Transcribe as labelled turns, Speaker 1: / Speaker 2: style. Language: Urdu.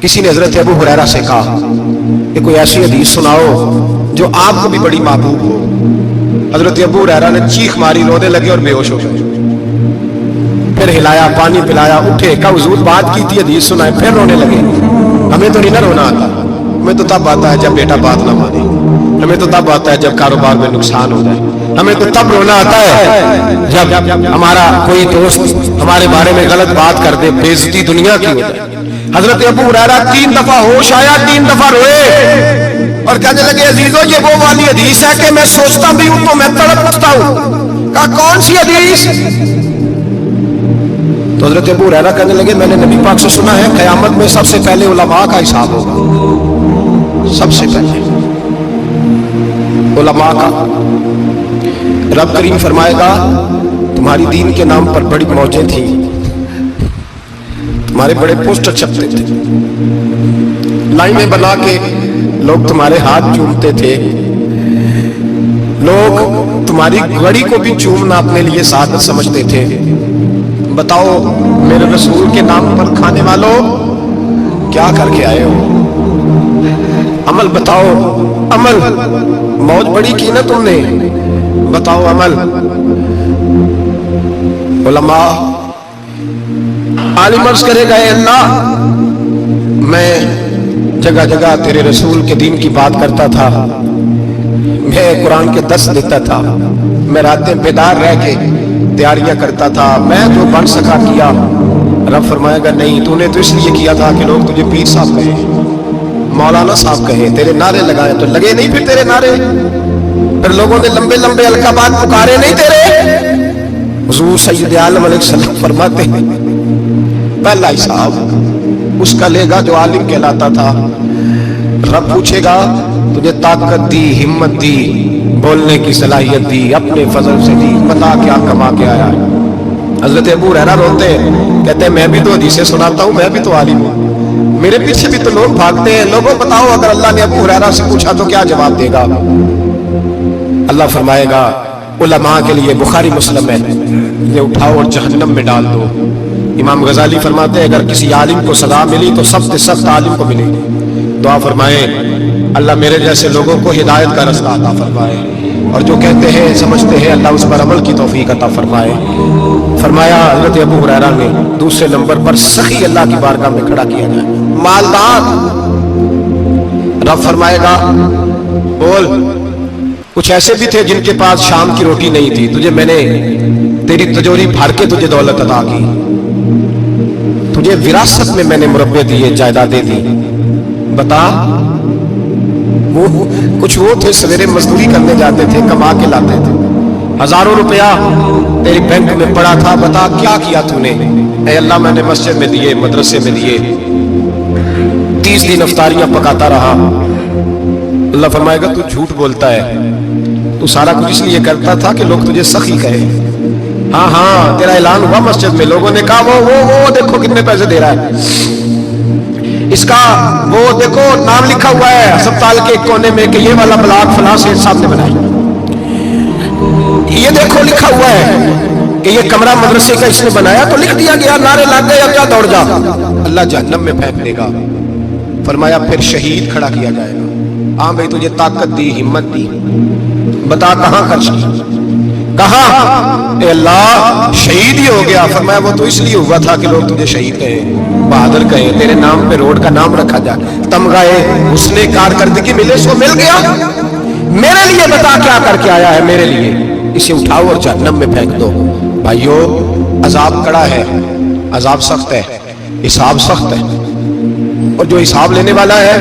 Speaker 1: کسی نے حضرت ابو ہریرہ سے کہا کہ کوئی ایسی حدیث سناؤ جو آپ کو بھی بڑی محبوب ہو۔ حضرت ابو ہریرہ نے چیخ ماری، رونے لگے اور بے ہوش ہو گئے۔ پھر ہلایا، پانی پلایا، اٹھے، کہا حضور بات کی تھی، حدیث سنائے، پھر رونے لگے۔ ہمیں تو نہیں نہ رونا آتا، ہمیں تو تب آتا ہے جب بیٹا بات نہ مانے، ہمیں تو تب آتا ہے جب کاروبار میں نقصان ہو جائے، ہمیں تو تب رونا آتا ہے جب ہمارا کوئی دوست ہمارے بارے میں غلط بات کر دے، بے عزتی دنیا کی ہو جائے۔ حضرت ابو ہریرہ 3 دفعہ ہوش آیا، 3 دفعہ روئے اور کہنے لگے عزیزو یہ وہ والی حدیث ہے کہ میں سوچتا بھی ہوں تو میں تڑپ اٹھتا ہوں۔ کہا کون سی حدیث؟ تو حضرت ابو ہریرہ کہنے لگے میں نے نبی پاک سے سنا ہے قیامت میں سب سے پہلے علماء کا حساب ہوگا، سب سے پہلے علماء کا۔ رب کریم فرمائے گا تمہاری دین کے نام پر بڑی موجیں تھیں، تمہارے بڑے پوسٹر چھپتے تھے، لائنیں بنا کے لوگ تمہارے ہاتھ چومتے تھے، لوگ تمہاری گھڑی کو بھی چومنا اپنے لیے سعادت سمجھتے تھے۔ بتاؤ میرے رسول کے نام پر کھانے والوں کیا کر کے آئے ہو؟ عمل بتاؤ، عمل، موج بڑی کی نا تم نے، بتاؤ عمل۔ علماء عالم عرض کرے گا اے اللہ میں جگہ جگہ تیرے رسول کے دین کی بات کرتا تھا، میں قرآن کے درس دیتا تھا، میں راتیں بیدار رہ کے تیاریاں کرتا تھا، میں جو بن سکا کیا۔ رب فرمائے گا نہیں، تو نے تو اس لیے کیا تھا کہ لوگ تجھے پیر صاحب کہے، مولانا صاحب کہے، تیرے نعرے لگائے تو لگے نہیں پھر تیرے نعرے، پھر لوگوں نے لمبے لمبے القابات پکارے نہیں تیرے۔ حضور سید عالم علیہ السلام فرماتے ہیں پہلا حساب اس کا لے گا جو عالم کہلاتا تھا۔ رب پوچھے گا تجھے طاقت دی، ہمت دی، بولنے کی صلاحیت دی، اپنے فضل سے دی، بتا کیا کما کے آیا ہے۔ حضرت ابو ہریرہ روتے ہیں، کہتے ہیں میں بھی تو حدیثیں سناتا ہوں، میں بھی تو عالم ہوں، میرے پیچھے بھی تو لوگ بھاگتے ہیں، لوگوں بتاؤ اگر اللہ نے ابو ہریرہ سے پوچھا تو کیا جواب دے گا؟ اللہ فرمائے گا علماء کے لیے بخاری مسلم ہے، یہ اٹھاؤ اور جہنم میں ڈال دو۔ امام غزالی فرماتے ہیں اگر کسی عالم کو سزا ملی تو سب سے سخت عالم کو ملے گی۔ دعا فرمائے اللہ میرے جیسے لوگوں کو ہدایت کا رستہ عطا فرمائے، اور جو کہتے ہیں سمجھتے ہیں اللہ اس پر عمل کی توفیق عطا فرمائے۔ فرمایا حضرت ابو ہریرہ نے دوسرے نمبر پر سخی اللہ کی بارگاہ میں کھڑا کیا جائے، مالدار۔ رب فرمائے گا بول، کچھ ایسے بھی تھے جن کے پاس شام کی روٹی نہیں تھی، تجھے میں نے تیری تجوری بھر کے تجھے دولت عطا کی، تجھے وراثت میں میں نے مربع دیے، جائیدادیں دی، بتا۔ وہ کچھ وہ تھے سویرے مزدوری کرنے جاتے تھے، کما کے لاتے تھے، ہزاروں روپیہ تیری بینک میں پڑا تھا، بتا کیا کیا تو نے؟ اے اللہ میں نے مسجد میں دیے، مدرسے میں دیے، 30 دن افطاریاں پکاتا رہا۔ اللہ فرمائے گا تو جھوٹ بولتا ہے، تو سارا کچھ اس لیے کرتا تھا کہ لوگ تجھے سخی کہے۔ ہاں ہاں تیرا اعلان ہوا مسجد میں، لوگوں نے کہا وہ دیکھو کتنے پیسے دے رہا ہے، اس کا وہ دیکھو نام لکھا ہوا ہے ہسپتال کے کونے میں کہ یہ والا بلاک فلاں سے صاحب نے بنایا، یہ دیکھو لکھا ہوا ہے کہ یہ کمرہ مدرسے کا اس نے بنایا، تو لکھ دیا گیا، نعرے لگ گئے، اب کیا دوڑ جا۔ اللہ جہنم میں پھینک دے گا۔ فرمایا پھر شہید کھڑا کیا جائے گا۔ ہاں بھائی تجھے طاقت دی، ہمت دی، بتا کہاں خرچ کی، کہاں؟ اے اللہ شہید ہی ہو گیا۔ فرمایا وہ تو اس لیے ہوا تھا کہ لوگ تجھے شہید کہے، بہادر کہے، تیرے نام پہ روڈ کا نام رکھا جائے، تمغائے حسن کارکردگی ملے، سو مل گیا۔ میرے لیے بتا کیا کر کے آیا ہے میرے لیے؟ اسے اٹھاؤ اور جہنم میں پھینک دو۔ بھائیو عذاب کڑا ہے، عذاب سخت ہے، حساب سخت ہے، اور جو حساب لینے والا ہے